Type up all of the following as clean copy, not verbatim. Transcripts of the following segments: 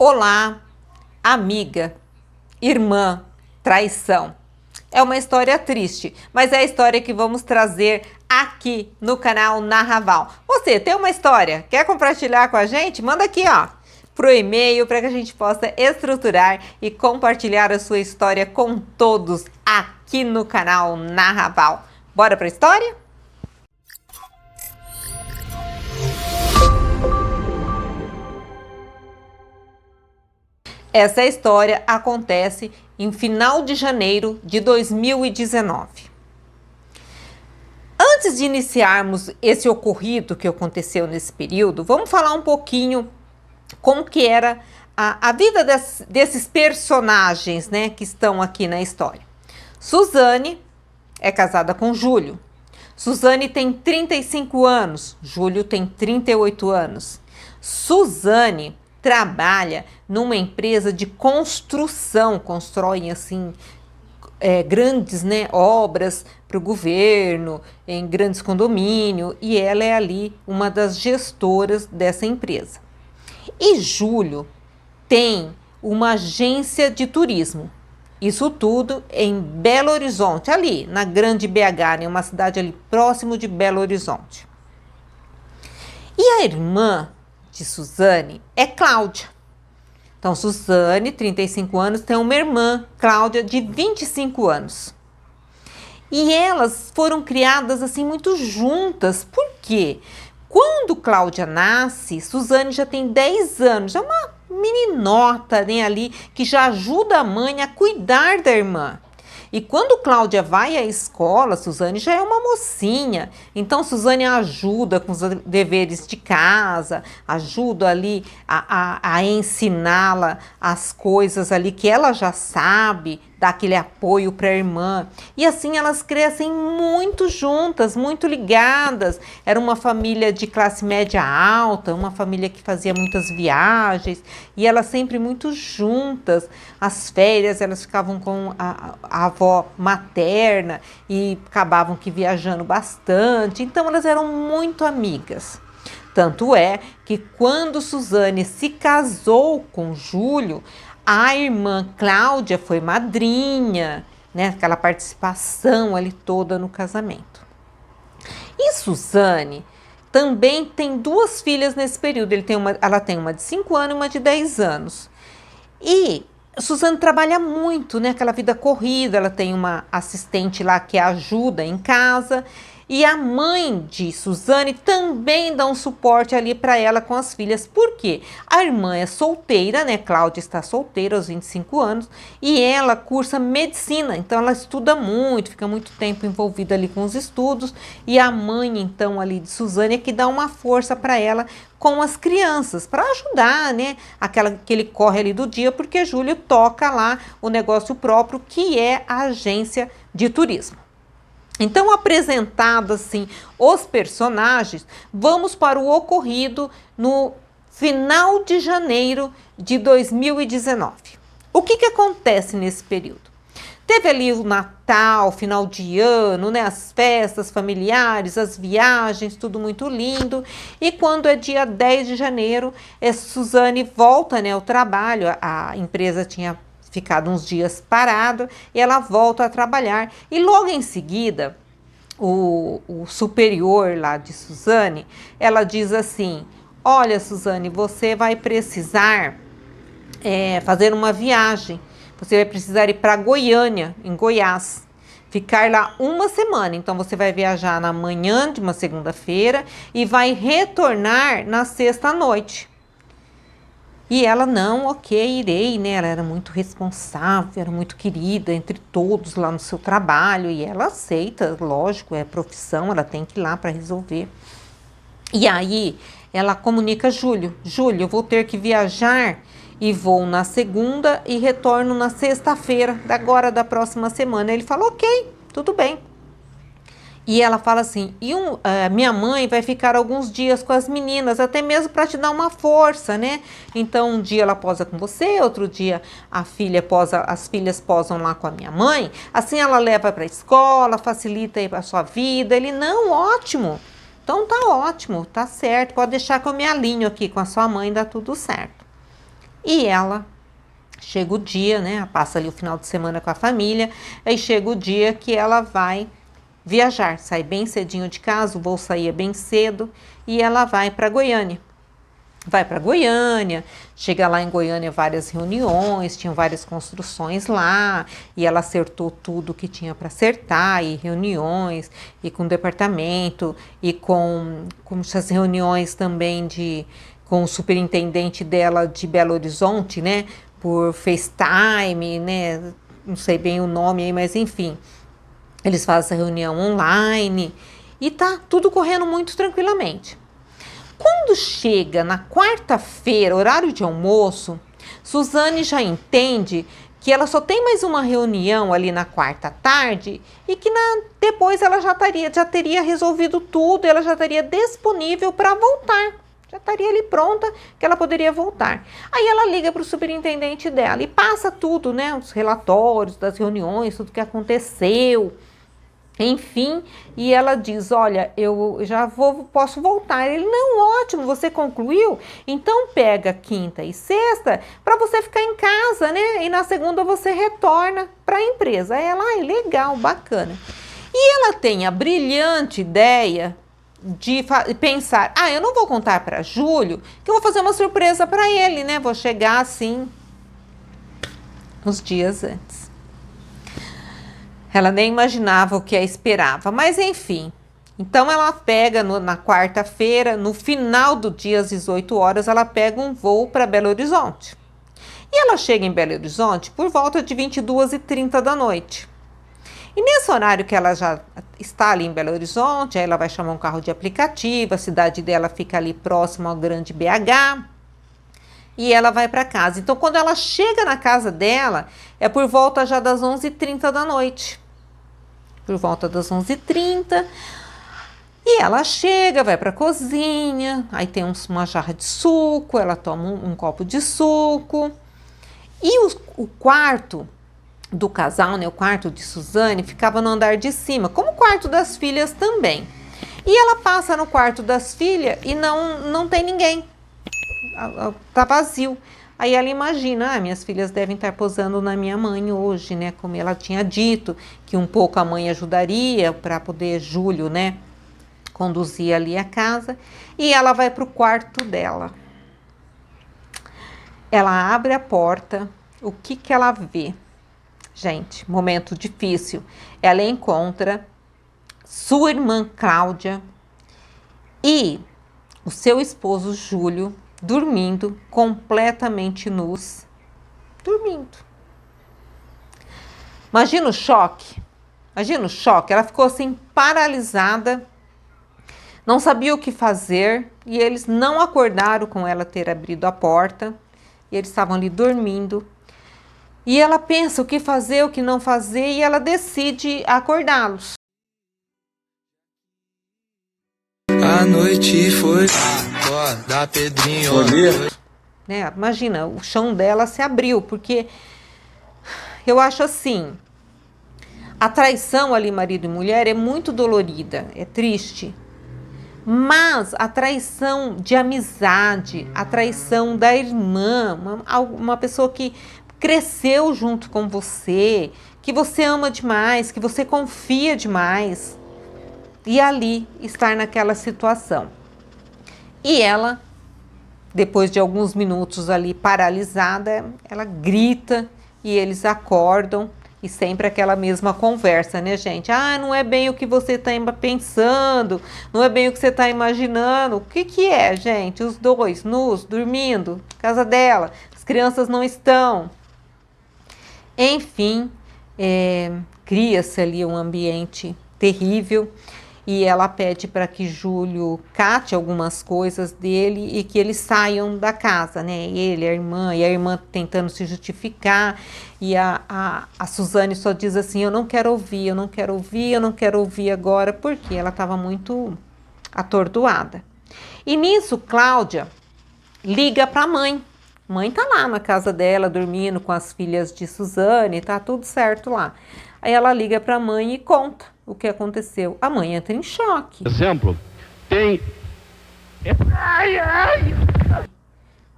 Olá, amiga, irmã, traição. É uma história triste, mas é a história que vamos trazer aqui no canal Narraval. Você tem uma história? Quer compartilhar com a gente? Manda aqui, ó, pro e-mail para que a gente possa estruturar e compartilhar a sua história com todos aqui no canal Narraval. Bora para a história? Essa história acontece em final de janeiro de 2019. Antes de iniciarmos esse ocorrido que aconteceu nesse período, vamos falar um pouquinho como que era a vida desses personagens, né, que estão aqui na história. Suzane é casada com Júlio. Suzane tem 35 anos, Júlio tem 38 anos. Suzane trabalha numa empresa de construção, constroem assim grandes, né, obras para o governo, em grandes condomínios, e ela é ali uma das gestoras dessa empresa. E Júlio tem uma agência de turismo, isso tudo em Belo Horizonte, ali na Grande BH, né, uma cidade ali próximo de Belo Horizonte. E a irmã de Suzane é Cláudia. Então, Suzane, 35 anos, tem uma irmã, Cláudia, de 25 anos. E elas foram criadas assim muito juntas. Por quê? Quando Cláudia nasce, Suzane já tem 10 anos, é uma meninota, né, ali que já ajuda a mãe a cuidar da irmã. E quando Cláudia vai à escola, Suzane já é uma mocinha. Então, Suzane ajuda com os deveres de casa, ajuda ali a ensiná-la as coisas ali que ela já sabe, dá aquele apoio para a irmã. E assim elas crescem muito juntas, muito ligadas. Era uma família de classe média alta, uma família que fazia muitas viagens, e elas sempre muito juntas. As férias elas ficavam com a avó materna e acabavam que viajando bastante. Então elas eram muito amigas. Tanto é que quando Suzane se casou com Júlio, a irmã Cláudia foi madrinha, né? Aquela participação ali toda no casamento. E Suzane também tem duas filhas nesse período. Ela tem uma de 5 anos e uma de 10 anos. E Suzane trabalha muito, né? Aquela vida corrida, ela tem uma assistente lá que a ajuda em casa. E a mãe de Suzane também dá um suporte ali para ela com as filhas. Por quê? A irmã é solteira, né? Cláudia está solteira aos 25 anos e ela cursa medicina. Então ela estuda muito, fica muito tempo envolvida ali com os estudos. E a mãe, então, ali de Suzane é que dá uma força para ela com as crianças, para ajudar, né? Aquele corre ali do dia, porque Júlio toca lá o negócio próprio, que é a agência de turismo. Então, apresentados assim os personagens, vamos para o ocorrido no final de janeiro de 2019. O que acontece nesse período? Teve ali o Natal, final de ano, né, as festas familiares, as viagens, tudo muito lindo. E quando é dia 10 de janeiro, Suzane volta, né, ao trabalho, a empresa tinha ficado uns dias parado e ela volta a trabalhar. E logo em seguida, o superior lá de Suzane, ela diz assim: olha, Suzane, você vai precisar fazer uma viagem. Você vai precisar ir para Goiânia, em Goiás, ficar lá uma semana. Então, você vai viajar na manhã de uma segunda-feira e vai retornar na sexta-noite. E ela, não, ok, irei, né? Ela era muito responsável, era muito querida entre todos lá no seu trabalho. E ela aceita, lógico, é profissão, ela tem que ir lá para resolver. E aí, ela comunica a Júlio: Júlio, eu vou ter que viajar e vou na segunda e retorno na sexta-feira, agora da próxima semana. Ele falou, ok, tudo bem. E ela fala assim: minha mãe vai ficar alguns dias com as meninas, até mesmo para te dar uma força, né? Então, um dia ela posa com você, outro dia as filhas posam lá com a minha mãe. Assim ela leva para a escola, facilita aí a sua vida. Ele, não, ótimo. Então tá ótimo, tá certo. Pode deixar que eu me alinho aqui com a sua mãe, dá tudo certo. E ela chega o dia, né? Passa ali o final de semana com a família, aí chega o dia que ela vai viajar, sai bem cedinho de casa, o voo saía bem cedo e ela vai para Goiânia. Vai para Goiânia, chega lá em Goiânia várias reuniões, tinham várias construções lá, e ela acertou tudo que tinha para acertar, e reuniões, e com o departamento, e com essas reuniões também com o superintendente dela de Belo Horizonte, né, por FaceTime, né, não sei bem o nome aí, mas enfim, eles fazem essa reunião online, e tá tudo correndo muito tranquilamente. Quando chega na quarta-feira, horário de almoço, Suzane já entende que ela só tem mais uma reunião ali na quarta tarde e que depois ela já teria resolvido tudo, ela já estaria disponível para voltar. Já estaria ali pronta que ela poderia voltar. Aí ela liga para o superintendente dela e passa tudo, né? Os relatórios das reuniões, tudo que aconteceu. Enfim, e ela diz, olha, eu já posso voltar. Ele, não, ótimo, você concluiu? Então pega quinta e sexta para você ficar em casa, né? E na segunda você retorna para a empresa. Aí ela, legal, bacana. E ela tem a brilhante ideia de pensar, eu não vou contar para Júlio, que eu vou fazer uma surpresa para ele, né? Vou chegar assim, uns dias antes. Ela nem imaginava o que a esperava, mas enfim. Então ela pega na quarta-feira, no final do dia, às 18 horas, ela pega um voo para Belo Horizonte. E ela chega em Belo Horizonte por volta de 22h30 da noite. E nesse horário que ela já está ali em Belo Horizonte, aí ela vai chamar um carro de aplicativo, a cidade dela fica ali próximo ao grande BH, e ela vai para casa. Então, quando ela chega na casa dela, é por volta já das 11h30 da noite. Por volta das 11h30. E ela chega, vai para a cozinha, aí tem uma jarra de suco, ela toma um copo de suco. E o quarto do casal, né, o quarto de Suzane, ficava no andar de cima, como o quarto das filhas também. E ela passa no quarto das filhas e não tem ninguém. Tá vazio. Aí ela imagina, minhas filhas devem estar posando na minha mãe hoje, né? Como ela tinha dito, que um pouco a mãe ajudaria para poder Júlio, né, conduzir ali a casa. E ela vai para o quarto dela. Ela abre a porta, o que ela vê? Gente, momento difícil. Ela encontra sua irmã Cláudia e o seu esposo Júlio dormindo, completamente nus, dormindo. Imagina o choque. Ela ficou assim paralisada, não sabia o que fazer e eles não acordaram com ela ter abrido a porta e eles estavam ali dormindo. E ela pensa o que fazer, o que não fazer e ela decide acordá-los. A noite foi da Pedrinho. Né? Imagina, o chão dela se abriu, porque eu acho assim, a traição ali, marido e mulher, é muito dolorida, é triste. Mas a traição de amizade, a traição da irmã, uma pessoa que cresceu junto com você, que você ama demais, que você confia demais, e ali estar naquela situação. E ela, depois de alguns minutos ali paralisada, ela grita e eles acordam e sempre aquela mesma conversa, né, gente? Não é bem o que você está pensando, não é bem o que você está imaginando. O que é, gente? Os dois nus, dormindo, casa dela, as crianças não estão. Enfim, cria-se ali um ambiente terrível. E ela pede para que Júlio cate algumas coisas dele e que eles saiam da casa, né? Ele, a irmã tentando se justificar. E a Suzane só diz assim, eu não quero ouvir agora, porque ela estava muito atordoada. E nisso, Cláudia liga para a mãe. Mãe tá lá na casa dela, dormindo com as filhas de Suzane, tá tudo certo lá. Aí ela liga para a mãe e conta o que aconteceu. A mãe entra em choque. Exemplo, tem...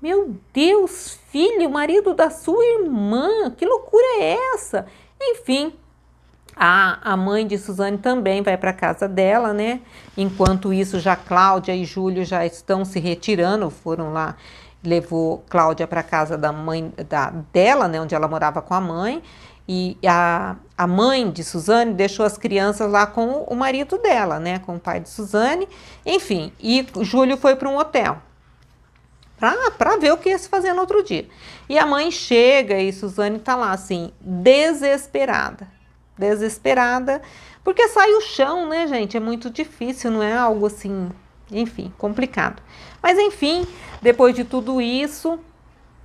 Meu Deus, filho, marido da sua irmã, que loucura é essa? Enfim, a mãe de Suzane também vai para casa dela, né? Enquanto isso, já Cláudia e Júlio já estão se retirando, foram lá, levou Cláudia para casa da mãe dela, né? Onde ela morava com a mãe. E a mãe de Suzane deixou as crianças lá com o marido dela, né? Com o pai de Suzane. Enfim, e Júlio foi para um hotel para ver o que ia se fazer no outro dia. E a mãe chega e Suzane tá lá, assim, desesperada, porque sai o chão, né, gente? É muito difícil, não é algo assim, enfim, complicado. Mas, enfim, depois de tudo isso,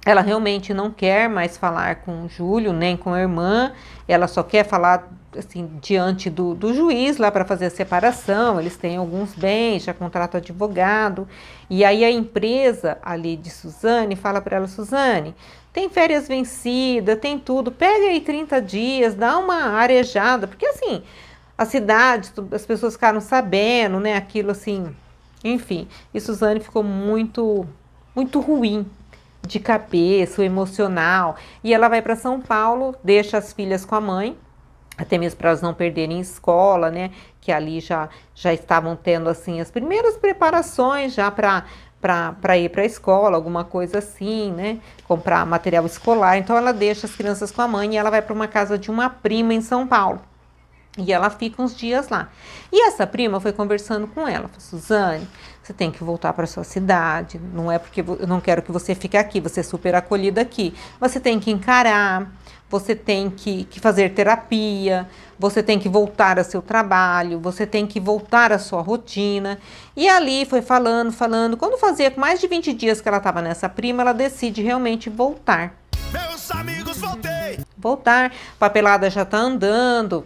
ela realmente não quer mais falar com o Júlio, nem com a irmã, ela só quer falar assim, diante do juiz lá para fazer a separação, eles têm alguns bens, já contratam advogado, e aí a empresa ali de Suzane fala para ela, Suzane, tem férias vencidas, tem tudo, pega aí 30 dias, dá uma arejada, porque assim, a cidade, as pessoas ficaram sabendo, né, aquilo assim, enfim, e Suzane ficou muito ruim de cabeça, o emocional, e ela vai para São Paulo, deixa as filhas com a mãe, até mesmo para elas não perderem escola, né, que ali já estavam tendo, assim, as primeiras preparações já para ir para a escola, alguma coisa assim, né, comprar material escolar, então ela deixa as crianças com a mãe e ela vai para uma casa de uma prima em São Paulo. E ela fica uns dias lá. E essa prima foi conversando com ela. Falou, Suzane, você tem que voltar para sua cidade. Não é porque eu não quero que você fique aqui. Você é super acolhida aqui. Você tem que encarar. Você tem que fazer terapia. Você tem que voltar ao seu trabalho. Você tem que voltar à sua rotina. E ali foi falando. Quando fazia mais de 20 dias que ela estava nessa prima, ela decide realmente voltar. Meus amigos, voltei! Voltar. Papelada já está andando.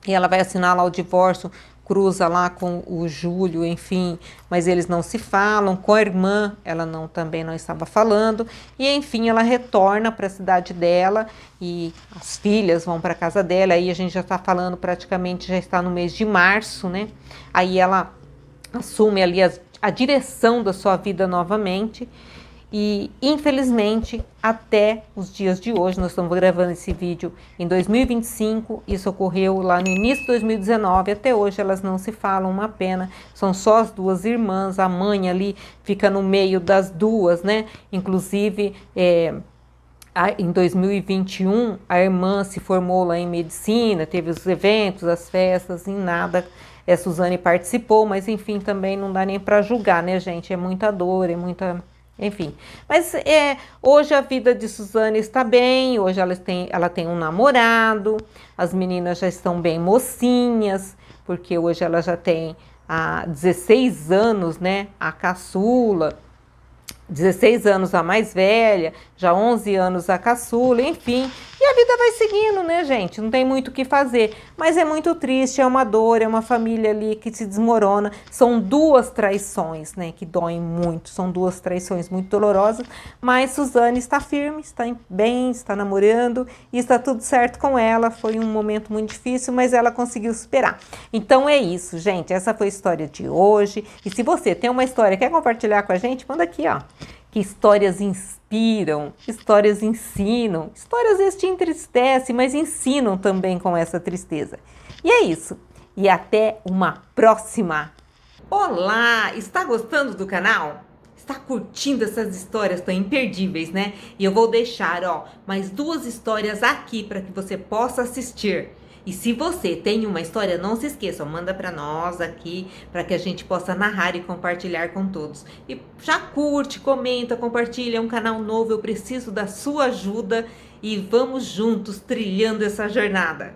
E ela vai assinar lá o divórcio, cruza lá com o Júlio, enfim, mas eles não se falam, com a irmã ela também não estava falando, e enfim ela retorna para a cidade dela e as filhas vão para a casa dela, aí a gente já está falando praticamente, já está no mês de março, né? Aí ela assume ali a direção da sua vida novamente. E, infelizmente, até os dias de hoje, nós estamos gravando esse vídeo em 2025, isso ocorreu lá no início de 2019, até hoje elas não se falam, uma pena, são só as duas irmãs, a mãe ali fica no meio das duas, né? Inclusive, em 2021, a irmã se formou lá em medicina, teve os eventos, as festas, em nada Suzane participou, mas enfim, também não dá nem para julgar, né, gente? É muita dor, é muita... Enfim, mas hoje a vida de Suzane está bem, hoje ela tem um namorado, as meninas já estão bem mocinhas, porque hoje ela já tem 16 anos, né, a caçula, 16 anos a mais velha, já 11 anos a caçula, enfim. E a vida vai seguindo, né, gente? Não tem muito o que fazer. Mas é muito triste, é uma dor, é uma família ali que se desmorona. São duas traições, né, que doem muito. São duas traições muito dolorosas. Mas Suzane está firme, está bem, está namorando e está tudo certo com ela. Foi um momento muito difícil, mas ela conseguiu superar. Então é isso, gente. Essa foi a história de hoje. E se você tem uma história, quer compartilhar com a gente, manda aqui, ó. Que histórias inspiram, histórias ensinam, histórias às vezes te entristecem, mas ensinam também com essa tristeza. E é isso. E até uma próxima. Olá! Está gostando do canal? Está curtindo essas histórias tão imperdíveis, né? E eu vou deixar, ó, mais 2 histórias aqui para que você possa assistir. E se você tem uma história, não se esqueça, manda para nós aqui, para que a gente possa narrar e compartilhar com todos. E já curte, comenta, compartilha, é um canal novo, eu preciso da sua ajuda e vamos juntos trilhando essa jornada.